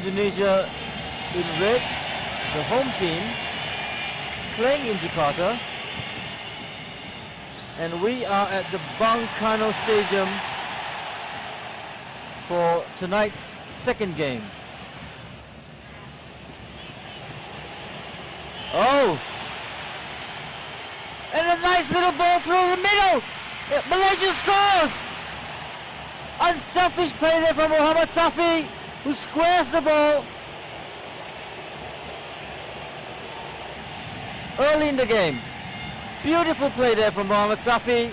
Indonesia in red, the home team, playing in Jakarta. And we are at the Bang Karno Stadium for tonight's second game. Oh! And a nice little ball through the middle! Malaysia scores! Unselfish play there from Muhammad Safi, who squares the ball early in the game. Beautiful play there from Muhammad Safi.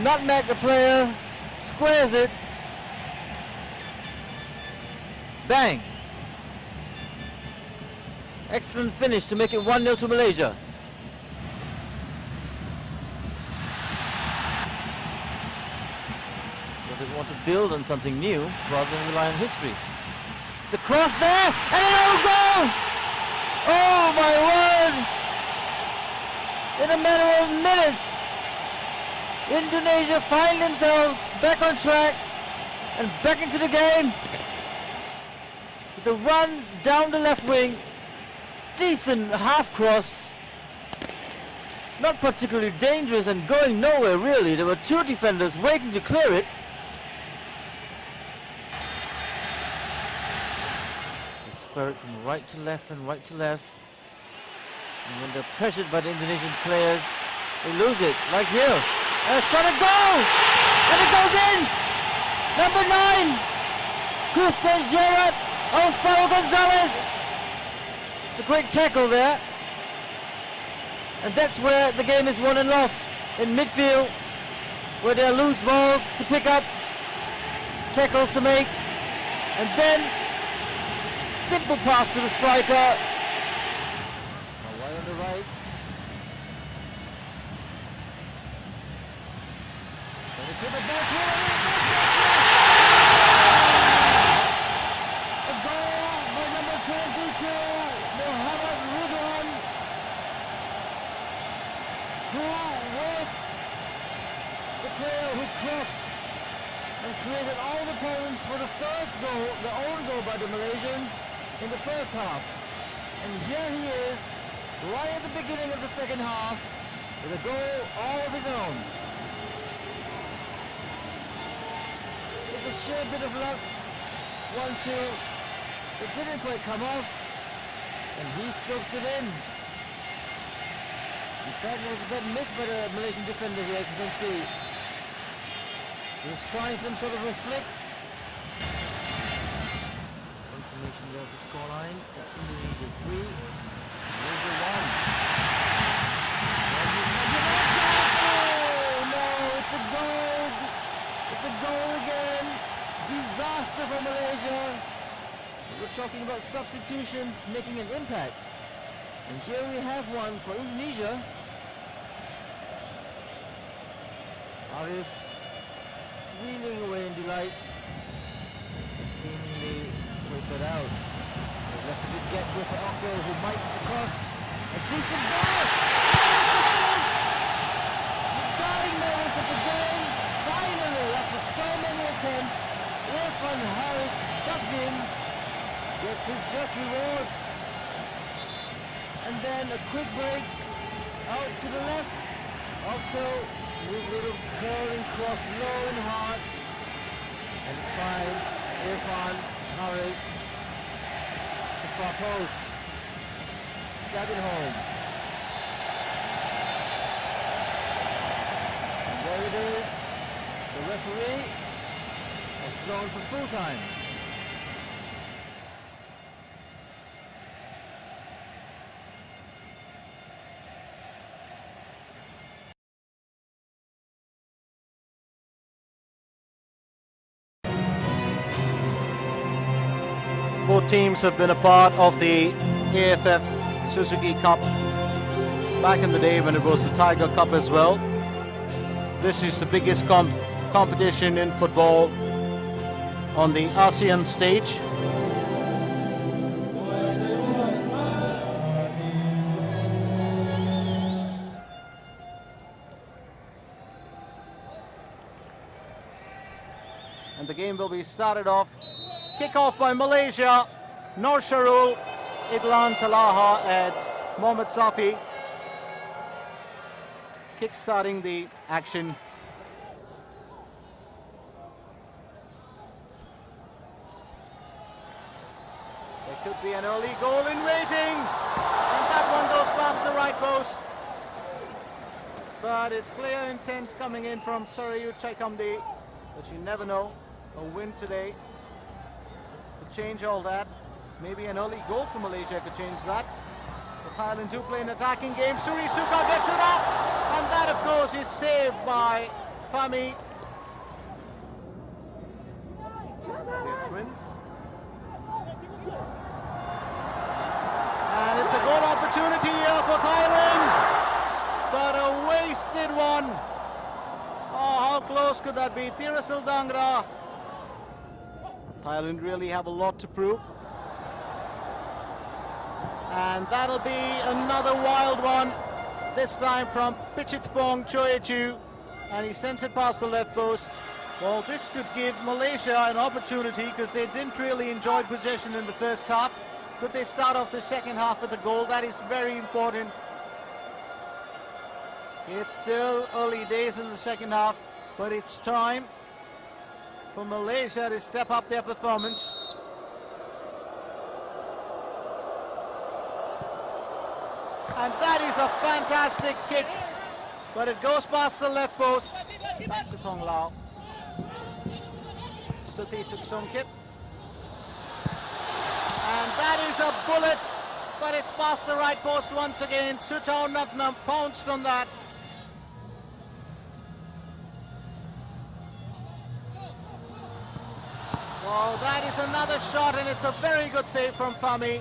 Nutmeg the player, squares it. Bang! Excellent finish to make it 1-0 to Malaysia. So they want to build on something new rather than rely on history. It's a cross there and an own goal! Oh my word! In a matter of minutes, Indonesia find themselves back on track and back into the game. With a run down the left wing, decent half cross, not particularly dangerous and going nowhere really. There were two defenders waiting to clear it. They square it from right to left and right to left. And when they're pressured by the Indonesian players, they lose it, like here. And a shot at goal! And it goes in! Number 9! Christian Gerrard Alfaro Gonzalez! It's a great tackle there. And that's where the game is won and lost. In midfield, where there are loose balls to pick up, tackles to make, and then simple pass to the striker. On the right. And it took the ball through. A goal by number 22, Muhammad Ridwan, who was the player who crossed and created all the problems for the first goal, the own goal by the Malaysians in the first half. And here he is, right at the beginning of the second half, with a goal all of his own. With a sheer bit of luck, 1-2, it didn't quite come off, and he strokes it in. In fact, it was a bad miss by the Malaysian defender here, as you can see. He was trying some sort of a flick. Information there of the scoreline. It's Indonesia 3. Malaysia 1. Oh no, it's a goal. It's a goal again. Disaster for Malaysia. We're talking about substitutions making an impact. And here we have one for Indonesia. AFF wheeling away in delight. Seemingly take that out. They've left a big gap here for Octo, who might cross. A decent ball! The dying moments of the game. Finally, after so many attempts, Irfan Harris ducked in, gets his just rewards. And then a quick break out to the left. Also, with a little curling cross low and hard. And finds Irfan Harris, the far post. Stab it home. And there it is. The referee has blown for full time. Both teams have been a part of the AFF Suzuki Cup back in the day when it was the Tiger Cup as well. This is the biggest competition in football on the ASEAN stage. And the game will be started off Kick-off by Malaysia. Nur Sharul, Idlan Talaha and Mohammad Safi. Kick-starting the action. There could be an early goal in waiting. And that one goes past the right post. But it's clear intent coming in from Sarayu Chaikamdi. But you never know. A win today could change all that. Maybe an early goal for Malaysia could change that. The Thailand do play an attacking game. Suri Suka gets it up. And that, of course, is saved by Fami. They're twins. And it's a goal opportunity here for Thailand. But a wasted one. Oh, how close could that be? Tirasil Dangra. Thailand really have a lot to prove. And that'll be another wild one. This time from Pichitpong Choechu. And he sends it past the left post. Well, this could give Malaysia an opportunity because they didn't really enjoy possession in the first half. Could they start off the second half with a goal? That is very important. It's still early days in the second half, but it's time for Malaysia to step up their performance. And that is a fantastic kick, but it goes past the left post. Back to Thong Lao. Suthi Suksongkit. And that is a bullet, but it's past the right post once again. Sutao Natnam pounced on that. Oh, that is another shot, and it's a very good save from Fami.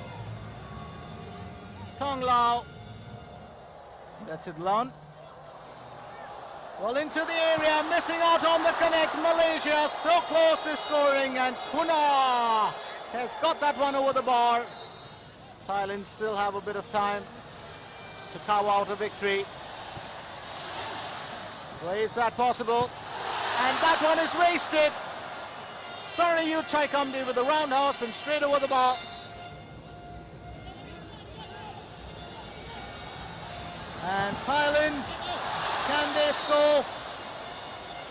Thong Lao. That's it, Lon. Well, into the area, missing out on the connect. Malaysia so close to scoring, and Puna has got that one over the bar. Thailand still have a bit of time to carve out a victory. Well, is that possible? And that one is wasted. Sarayu Chaikamdi with the roundhouse and straight over the bar. And Thailand, can they score?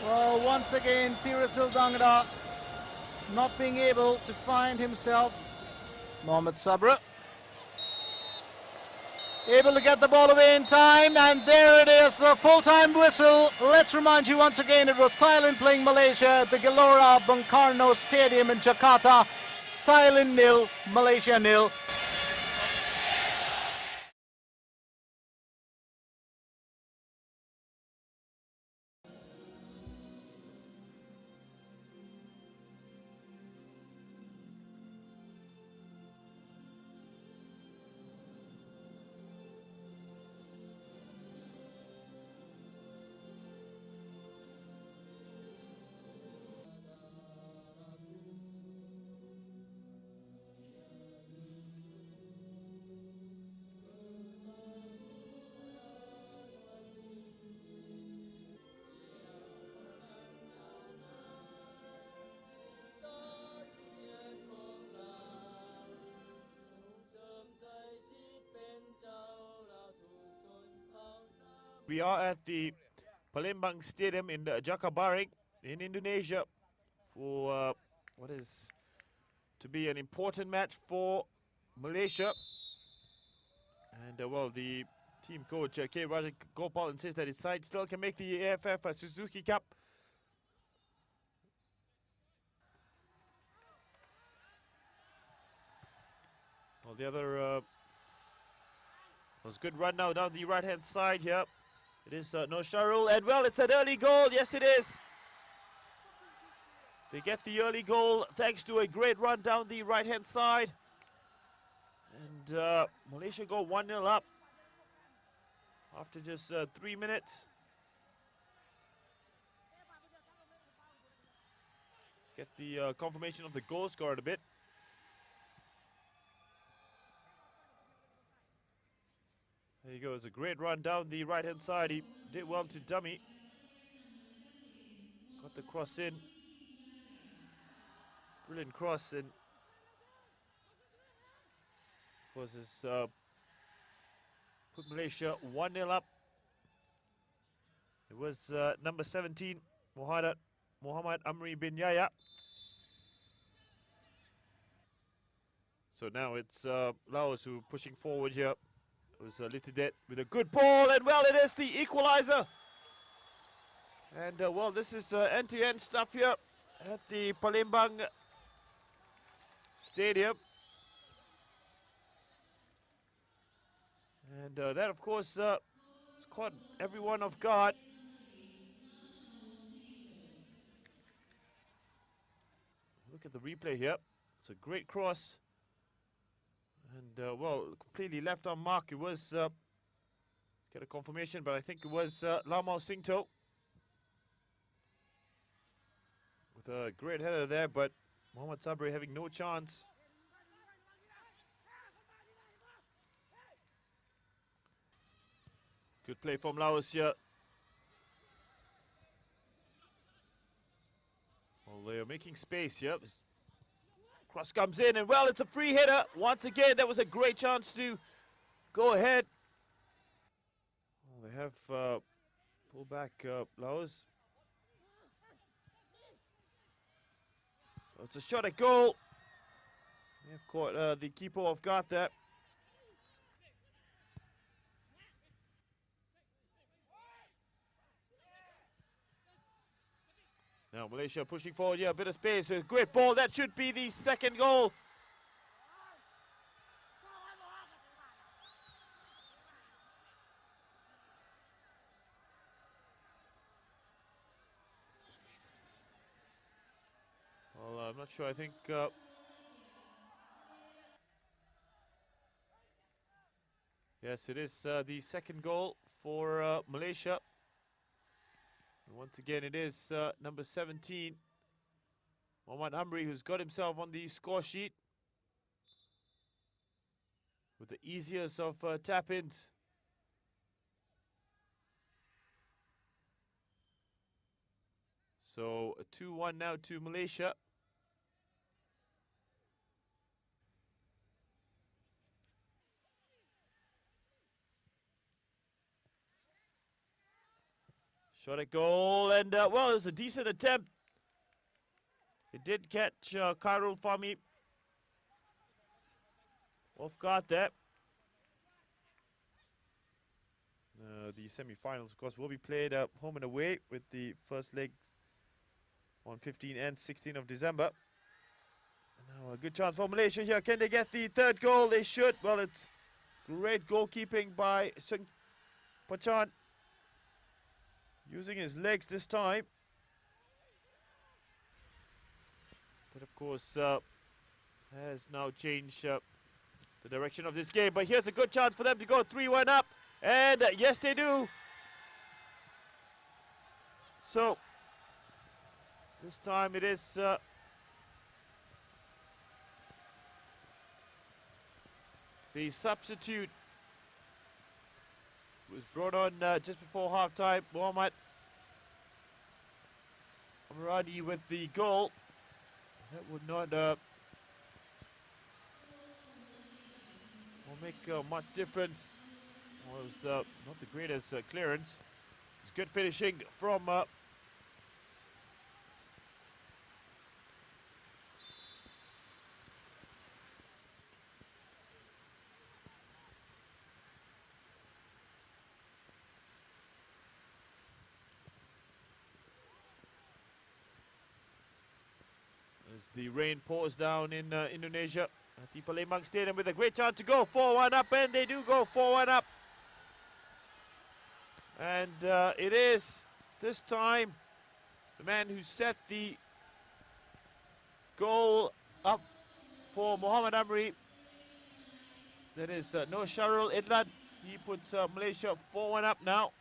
Well, once again, Tirasil Dangra not being able to find himself. Mohammad Sabra able to get the ball away in time, and there it is, the full-time whistle. Let's remind you once again, it was Thailand playing Malaysia at the Gelora Bung Karno Stadium in Jakarta. Thailand 0, Malaysia 0. We are at the Palembang Stadium in Jakabaring in Indonesia for what is to be an important match for Malaysia. And well, the team coach K. Rajagopalan says that his side still can make the AFF Suzuki Cup. Well, the other was a good run now down the right-hand side here. It is Nur Sharul, and well, it's an early goal. Yes, it is. They get the early goal thanks to a great run down the right-hand side. And Malaysia go 1-0 up after just 3 minutes. Let's get the confirmation of the goal score in a bit. There you go, it's a great run down the right-hand side. He did well to dummy. Got the cross in. Brilliant cross, and course, has put Malaysia 1-0 up. It was number 17, Muhammad Amri bin Yaya. So now it's Laos who pushing forward here. It was Litidet with a good ball, and well, it is the equalizer. And well, this is end-to-end stuff here at the Palembang Stadium. And that, of course, has caught everyone off guard. Look at the replay here. It's a great cross. And, well, completely left on mark. It was, let's get a confirmation, but I think it was Lamau Singto. With a great header there, but Mohamed Sabri having no chance. Good play from Laos here. Well, they're making space here. Cross comes in, and well, it's a free header. Once again, that was a great chance to go ahead. Well, they have pulled back Laos. It's a shot at goal. They have caught the keeper off guard there. Now Malaysia pushing forward here, a bit of space, a great ball. That should be the second goal. Well, I'm not sure. I think yes, it is the second goal for Malaysia. And once again, it is number 17, Mohamed Amri, who's got himself on the score sheet with the easiest of tap-ins. So a 2-1 now to Malaysia. Shot at goal, and well, it was a decent attempt. It did catch Khairul Fahmi off guard there. The semi-finals, of course, will be played home and away, with the first leg on 15 and 16 of December. And now a good chance for Malaysia here. Can they get the third goal? They should. Well, it's great goalkeeping by Sung Pachan, using his legs this time. That, of course, has now changed the direction of this game. But here's a good chance for them to go 3-1 up. And yes, they do. So this time it is the substitute was brought on just before half-time. Mohamed Amrani with the goal. That would not will make much difference. Well, it was not the greatest clearance. It's good finishing from as the rain pours down in Indonesia at the Palembang Stadium, with a great chance to go 4-1 up, and they do go 4-1 up. And it is this time the man who set the goal up for Mohamed Amri. That is Noor Sharul Idlan. He puts Malaysia 4-1 up now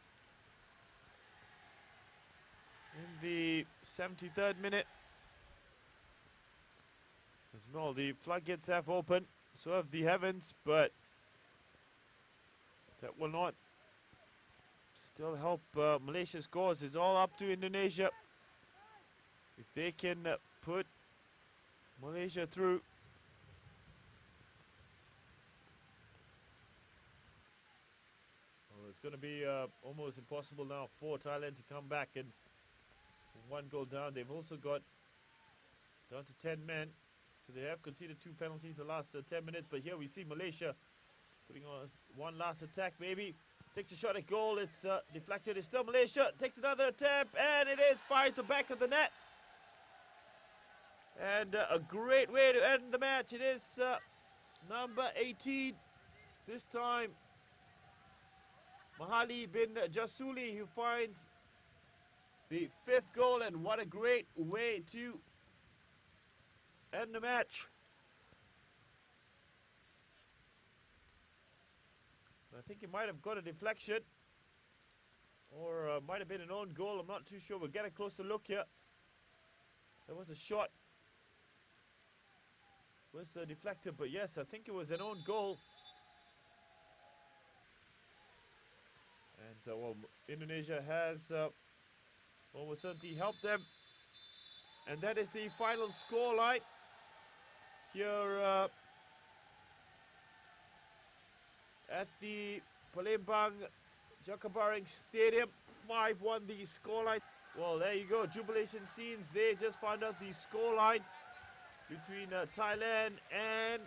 in the 73rd minute. As well, the floodgates have opened, so have the heavens, but that will not still help Malaysia's cause. It's all up to Indonesia. If they can put Malaysia through. it's going to be almost impossible now for Thailand to come back and one goal down. They've also got down to 10 men. So they have conceded 2 penalties the last 10 minutes. But here we see Malaysia putting on one last attack maybe. Takes a shot at goal. It's deflected. It's still Malaysia. Takes another attempt. And it is fired to the back of the net. And a great way to end the match. It is number 18. This time, Mahali bin Jasuli, who finds the 5th goal. And what a great way to end the match. I think he might have got a deflection, or might have been an own goal. I'm not too sure. We'll get a closer look here. There was a shot. It was deflected, but yes, I think it was an own goal. And well, Indonesia has will certainly help them. And that is the final scoreline here at the Palembang Jakabarang Stadium. 5-1 the scoreline. Well, there you go, jubilation scenes. They just found out the scoreline between Thailand and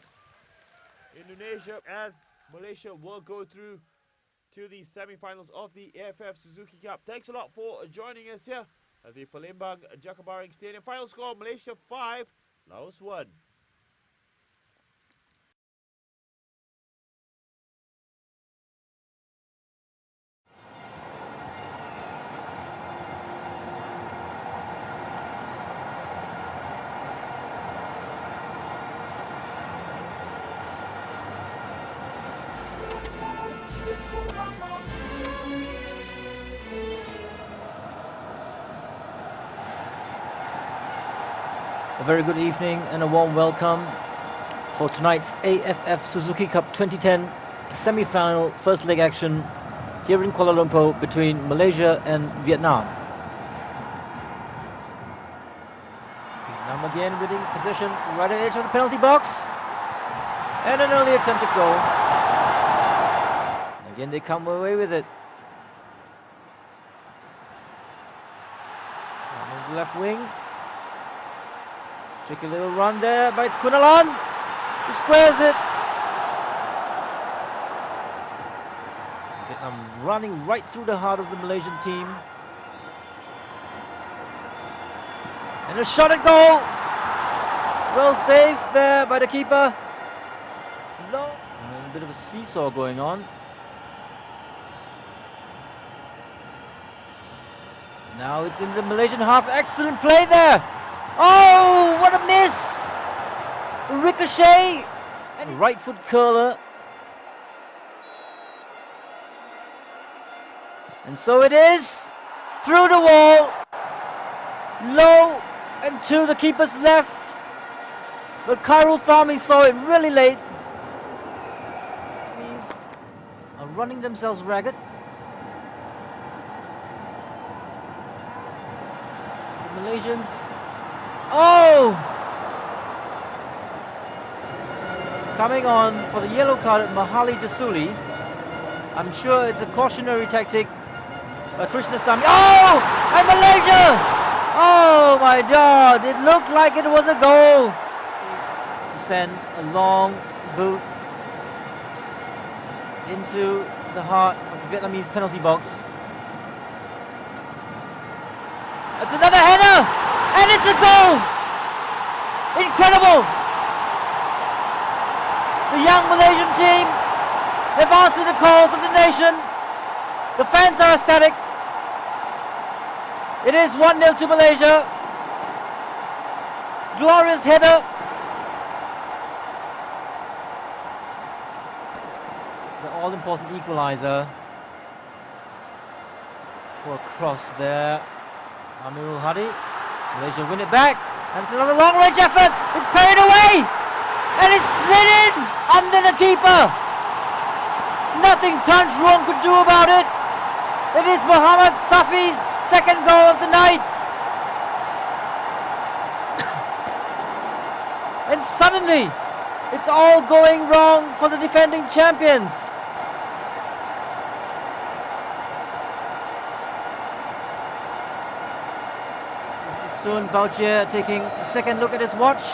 Indonesia, as Malaysia will go through to the semi-finals of the AFF Suzuki Cup. Thanks a lot for joining us here at the Palembang Jakabarang Stadium. Final score, Malaysia 5, Laos 1. A very good evening and a warm welcome for tonight's AFF Suzuki Cup 2010 semi-final first leg action here in Kuala Lumpur between Malaysia and Vietnam. Vietnam again winning possession right at the edge of the penalty box, and an early attempted goal. And again they come away with it. On the left wing. Tricky little run there by Kunalan. He squares it. Vietnam running right through the heart of the Malaysian team. And a shot at goal. Well saved there by the keeper. Low. And a bit of a seesaw going on. Now it's in the Malaysian half. Excellent play there. Oh, what a miss! Ricochet and right foot curler. And so it is, through the wall, low and to the keeper's left. But Khairul Fahmi saw it really late. These are running themselves ragged. The Malaysians. Oh! Coming on for the yellow card, Mahali Jasuli. I'm sure it's a cautionary tactic by Krishnasamy. Oh! And Malaysia! Oh my God! It looked like it was a goal. To send a long boot into the heart of the Vietnamese penalty box. That's another header! And it's a goal! Incredible! The young Malaysian team, they've answered the calls of the nation. The fans are ecstatic. It is 1-0 to Malaysia. Glorious header. The all-important equalizer. For a cross there. Amirul Hadi. Malaysia win it back, and it's another long-range effort. It's carried away, and it's slid in under the keeper. Nothing Tan Truong could do about it. It is Muhammad Safi's second goal of the night. And suddenly, it's all going wrong for the defending champions. Soon Baochie taking a second look at his watch.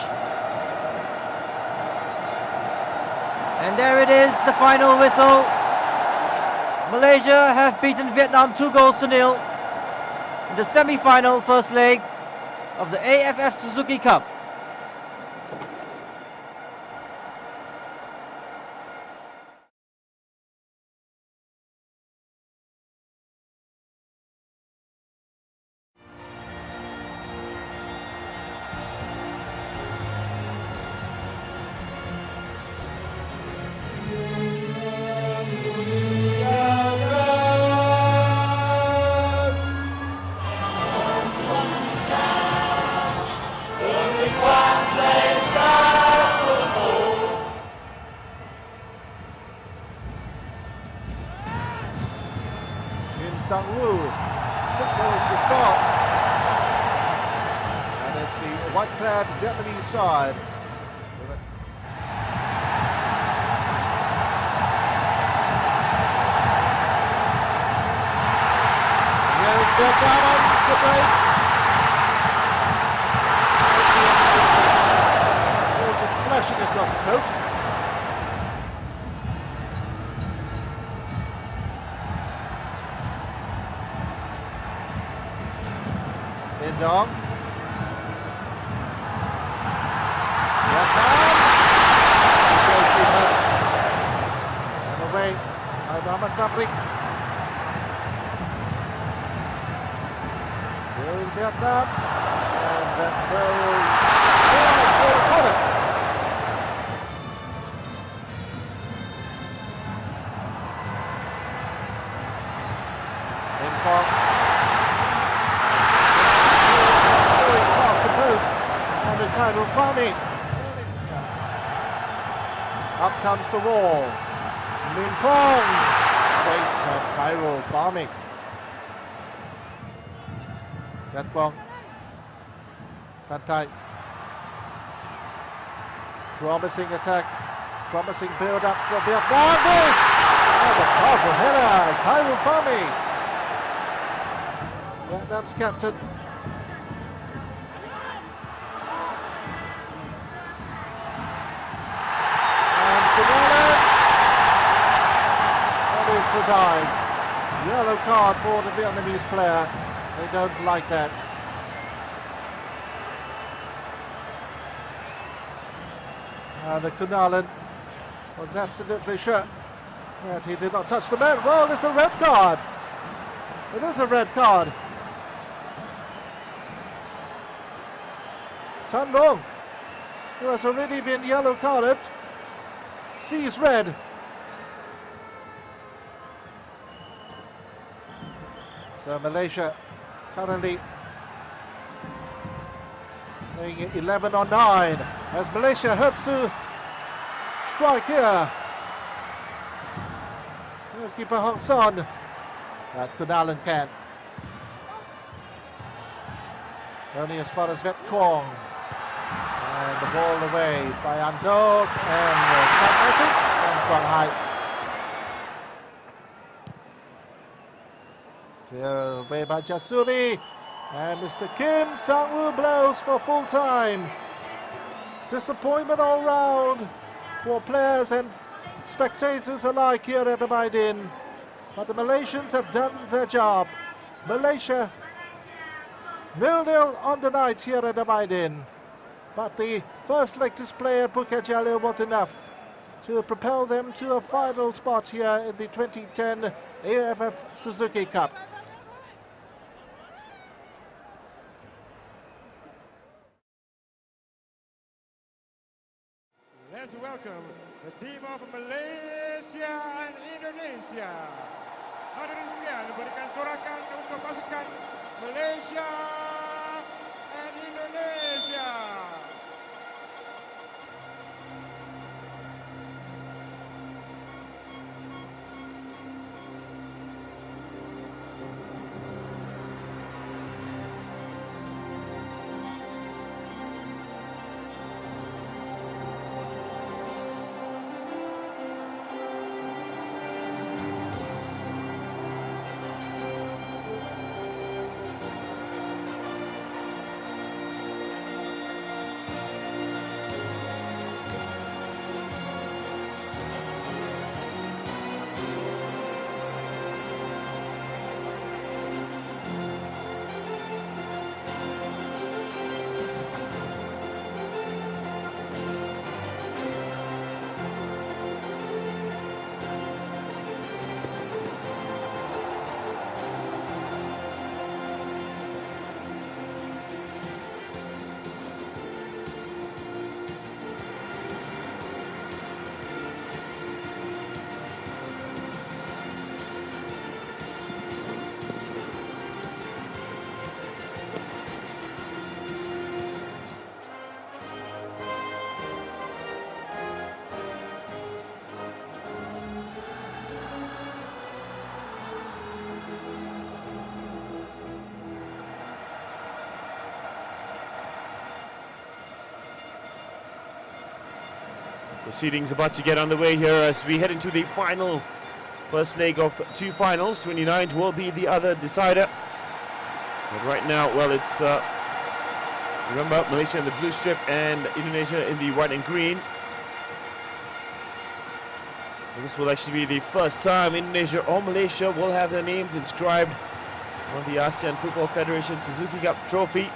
And there it is, the final whistle. Malaysia have beaten Vietnam 2-0 in the semi-final first leg of the AFF Suzuki Cup. Sang-woo signals the start, and it's the white-clad Vietnamese side. Here's Vietnam on the break. Ball just flashing across the post. Dong. Vietnam. And away by Muhammad Sabri. Still in Vietnam. And that will put it. In Kong. Khairul Fahmy. Up comes the wall. Min Pong. Straight at Khairul Fahmy. Yan Quang. Tan Tai. Promising attack. Promising build up for Vietnam. This! Oh, the powerful header. Khairul Fahmy. Vietnam's captain. A dive. Yellow card for the Vietnamese player. They don't like that. And the Kunalan was absolutely sure that he did not touch the man. Well, it's a red card. It is a red card. Tan Long, who has already been yellow carded, sees red. So Malaysia currently playing 11 on 9 as Malaysia hopes to strike here. Goalkeeper Hong Son, but Kunalan can. Only as far as Viet Cong. And the ball away by Andok and from Quang Hai. Clear away by Jasuri, and Mr. Kim Sang-woo blows for full time. Disappointment all round for players and spectators alike here at the Maidin. But the Malaysians have done their job. Malaysia 0-0 on the night here at the Maidin. But the first leg display at Bukit Jalil was enough to propel them to a final spot here in the 2010 AFF Suzuki Cup. Let's welcome the team of Malaysia and Indonesia. Hadirin sekalian, berikan sorakan untuk pasukan Malaysia and Indonesia. Proceedings about to get underway here as we head into the first leg of two finals. 29th will be the other decider. But right now, well, it's remember, Malaysia in the blue strip and Indonesia in the white and green. This will actually be the first time Indonesia or Malaysia will have their names inscribed on the ASEAN Football Federation Suzuki Cup trophy.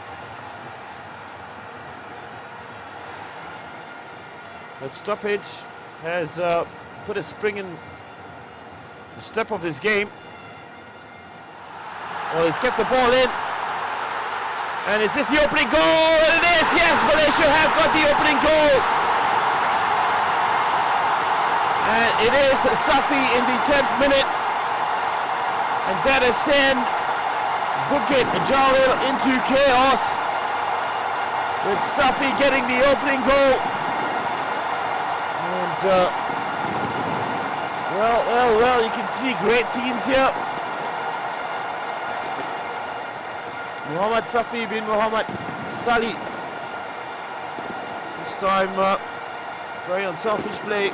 But stoppage has put a spring in the step of this game. Well, he's kept the ball in. And is this the opening goal? And it is! Yes, Malaysia have got the opening goal. And it is Safi in the 10th minute. And that has sent Bukit Jalil into chaos. With Safi getting the opening goal. And, well, you can see great scenes here. Muhammad Safi bin Muhammad Salih. This time, very unselfish play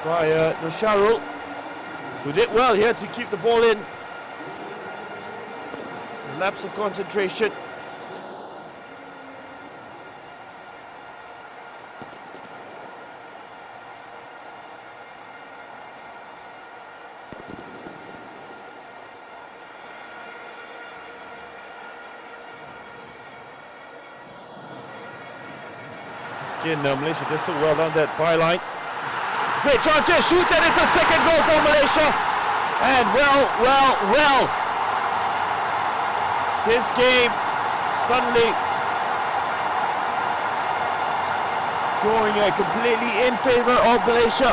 by Nosharul, who did well here to keep the ball in. A lapse of concentration. Again, Malaysia does so well on that byline. Great chance to shoot, and it's a second goal for Malaysia. And well, this game suddenly going completely in favor of Malaysia.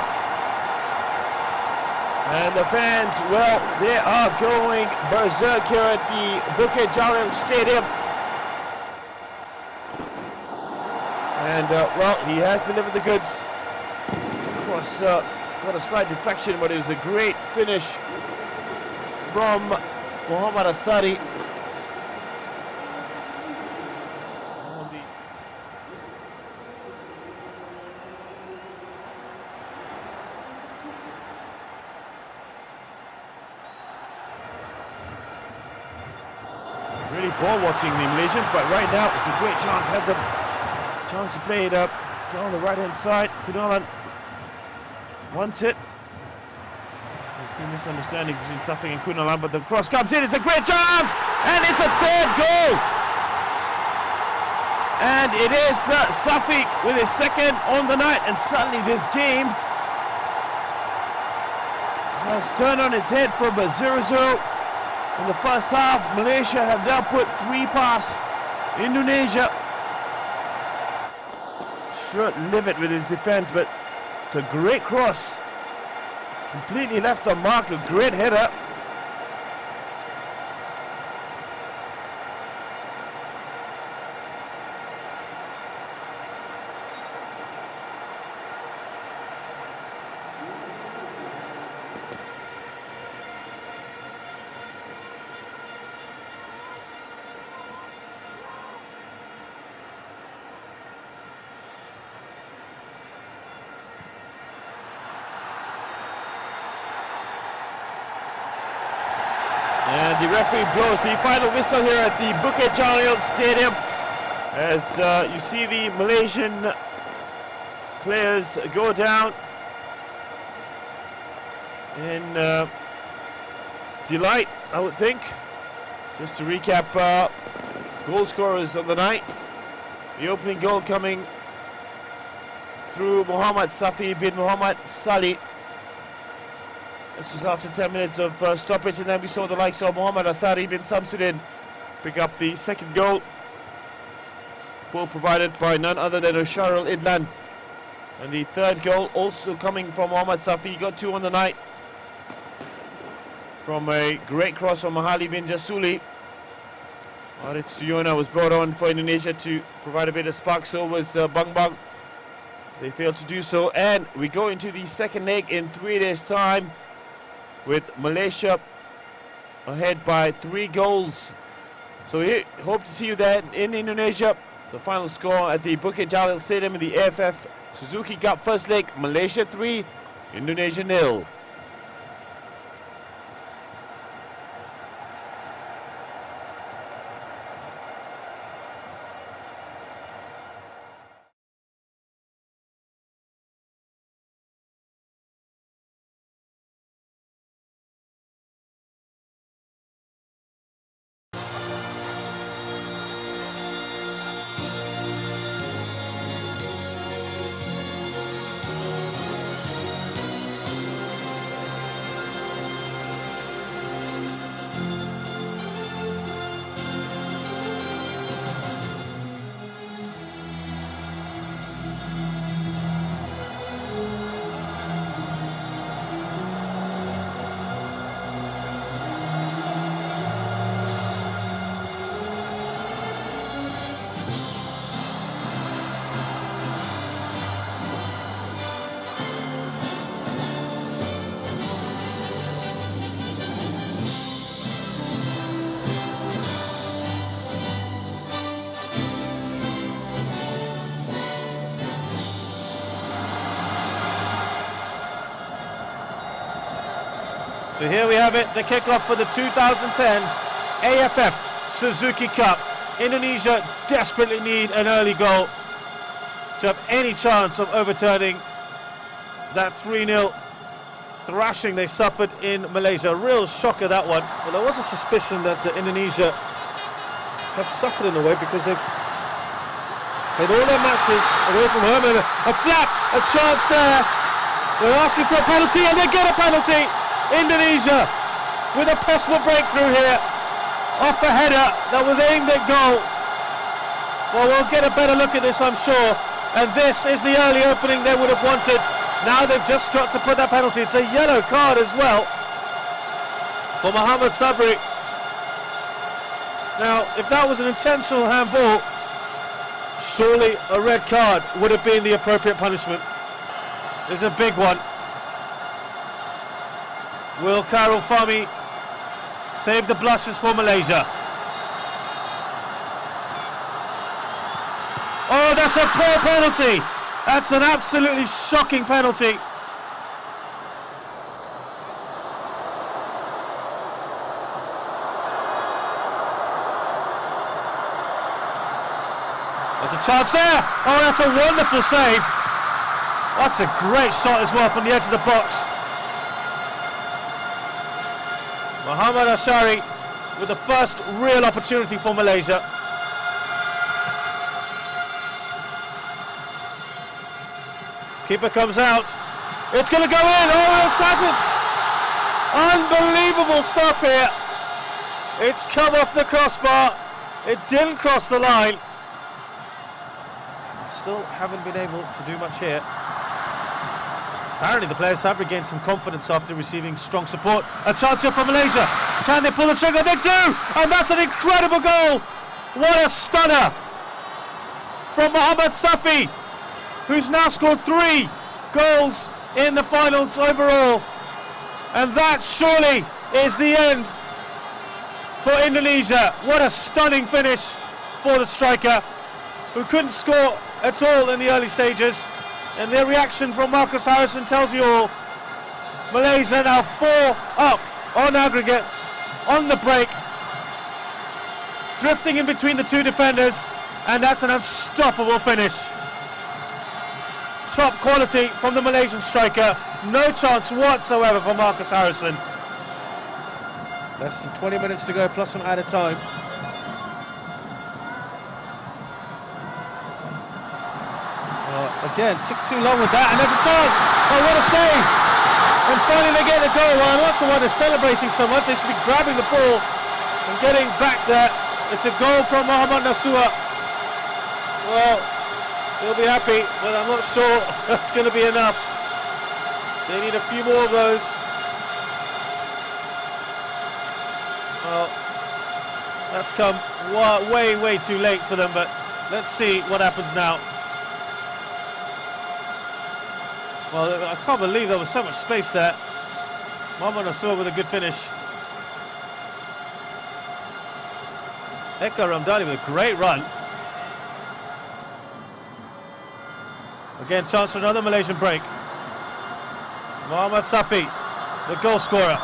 And the fans, well, they are going berserk here at the Bukit Jalil Stadium. And, well, he has delivered the goods. Of course, got a slight deflection, but it was a great finish from Muhammad Asari. Really ball watching the Malaysians, but right now it's a great chance. Had the chance to play it up down the right hand side. Kunalan wants it. A few misunderstandings between Safi and Kunalan, but the cross comes in. It's a great chance, and it's a third goal. And it is Safi with his second on the night, and suddenly this game has turned on its head from a 0-0 in the first half. Malaysia have now put 3 past Indonesia. Sure, livid with his defense, but it's a great cross. Completely left on mark, a great header. And the referee blows the final whistle here at the Bukit Jalil Stadium as you see the Malaysian players go down in delight, I would think. Just to recap, goal scorers of the night. The opening goal coming through Muhammad Safi bin Muhammad Salih. This was after 10 minutes of stoppage, and then we saw the likes of Muhammad Asari bin Samsudin pick up the second goal. Goal provided by none other than Osharul Idlan. And the third goal also coming from Muhammad Safi. He got 2 on the night from a great cross from Mahali bin Jasuli. Arif Suyona was brought on for Indonesia to provide a bit of spark, so was Bang Bang. They failed to do so, and we go into the second leg in 3 days' time, with Malaysia ahead by 3 goals. So we hope to see you there in Indonesia The final score at the Bukit Jalil Stadium in the AFF Suzuki Cup first leg, Malaysia 3, Indonesia 0. So here we have it, the kickoff for the 2010 AFF Suzuki Cup. Indonesia desperately need an early goal to have any chance of overturning that 3-0 thrashing they suffered in Malaysia. A real shocker, that one. Well, there was a suspicion that Indonesia have suffered in a way because they've played all their matches away from home. And a flap, a chance there. They're asking for a penalty and they get a penalty. Indonesia with a possible breakthrough here off a header that was aimed at goal. Well, we'll get a better look at this, I'm sure. And this is the early opening they would have wanted. Now they've just got to put that penalty. It's a yellow card as well for Muhammad Sabri. Now, if that was an intentional handball, surely a red card would have been the appropriate punishment. There's a big one. Will Karol Fahmi save the blushes for Malaysia? Oh, that's a poor penalty. That's an absolutely shocking penalty. There's a chance there. Oh, that's a wonderful save. That's a great shot as well from the edge of the box. Muhammad Ashari with the first real opportunity for Malaysia. Keeper comes out. It's going to go in. Oh, it hasn't. Unbelievable stuff here. It's come off the crossbar. It didn't cross the line. Still haven't been able to do much here. Apparently the players have regained some confidence after receiving strong support. A chance here for Malaysia. Can they pull the trigger? They do! And that's an incredible goal! What a stunner from Mohamed Safi, who's now scored 3 goals in the finals overall. And that surely is the end for Indonesia. What a stunning finish for the striker, who couldn't score at all in the early stages. And their reaction from Marcus Harrison tells you all. Malaysia now 4 up on aggregate, on the break, drifting in between the 2 defenders, and that's an unstoppable finish. Top quality from the Malaysian striker. No chance whatsoever for Marcus Harrison. Less than 20 minutes to go, plus some added time. Again, took too long with that, and there's a chance. Oh, what a save! And finally they get the goal. Well, I'm not sure why they're celebrating so much. They should be grabbing the ball and getting back there. It's a goal from Mohamed Nasua. Well, he'll be happy, but I'm not sure that's going to be enough. They need a few more of those. Well, that's come way, way too late for them, but let's see what happens now. Well, I can't believe there was so much space there. Mohamed Nasua with a good finish. Eka Ramdani with a great run. Again, chance for another Malaysian break. Muhammad Safi, the goal scorer,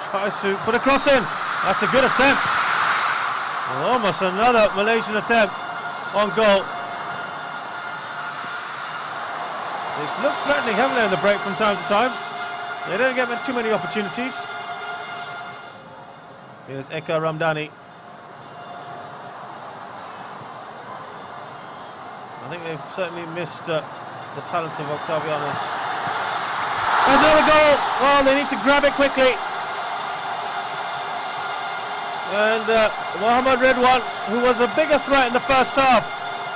tries to put a cross in. That's a good attempt. Well, almost another Malaysian attempt on goal. They've looked threatening, haven't they, in the break from time to time? They don't get too many opportunities. Here's Eka Ramdhani. I think they've certainly missed the talents of Octavianus. There's another goal! Oh, they need to grab it quickly. And Mohammad Ridwan, who was a bigger threat in the first half,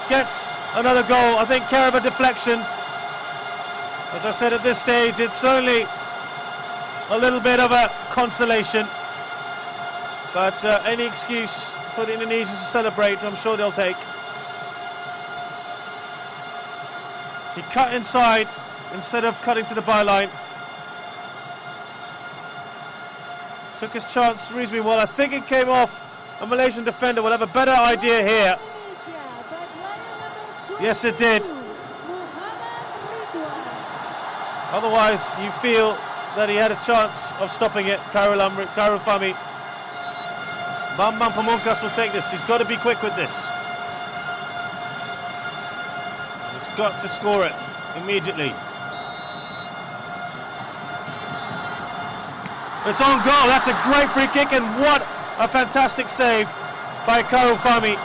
gets another goal. I think care of a deflection. As I said, at this stage, it's only a little bit of a consolation. But any excuse for the Indonesians to celebrate, I'm sure they'll take. He cut inside instead of cutting to the byline. Took his chance reasonably well. I think it came off. A Malaysian defender will have a better idea here. Yes, it did. Otherwise, you feel that he had a chance of stopping it. Karul Fahmi. Bambang Pamungkas will take this. He's got to be quick with this. He's got to score it immediately. It's on goal. That's a great free kick, and what a fantastic save by Karul Fahmi,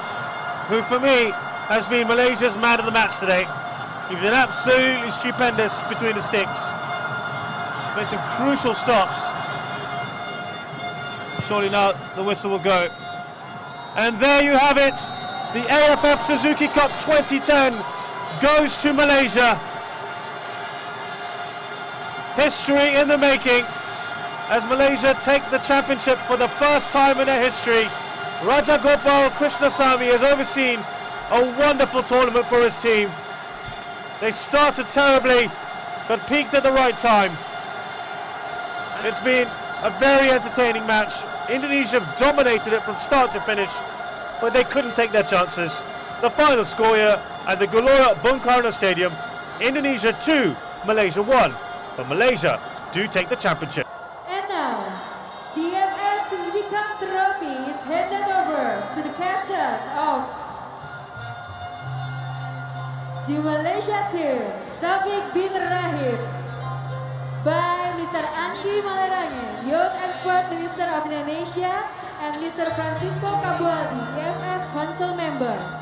who for me has been Malaysia's man of the match today. He's been absolutely stupendous between the sticks. Made some crucial stops. Surely now the whistle will go. And there you have it. The AFF Suzuki Cup 2010 goes to Malaysia. History in the making as Malaysia take the championship for the first time in their history. Raja Gopal Krishnasamy has overseen a wonderful tournament for his team. They started terribly, but peaked at the right time. It's been a very entertaining match. Indonesia have dominated it from start to finish, but they couldn't take their chances. The final score here at the Gelora Bung Karno Stadium, Indonesia 2, Malaysia 1. But Malaysia do take the championship. And now, the AFF Suzuki Cup trophy is handed over to the captain of the Malaysia team, Sabiq bin Rahim, by Mr. Anggi Malerange, Youth and Sport Minister of Indonesia, and Mr. Francisco Kabualdi, AFF Council Member.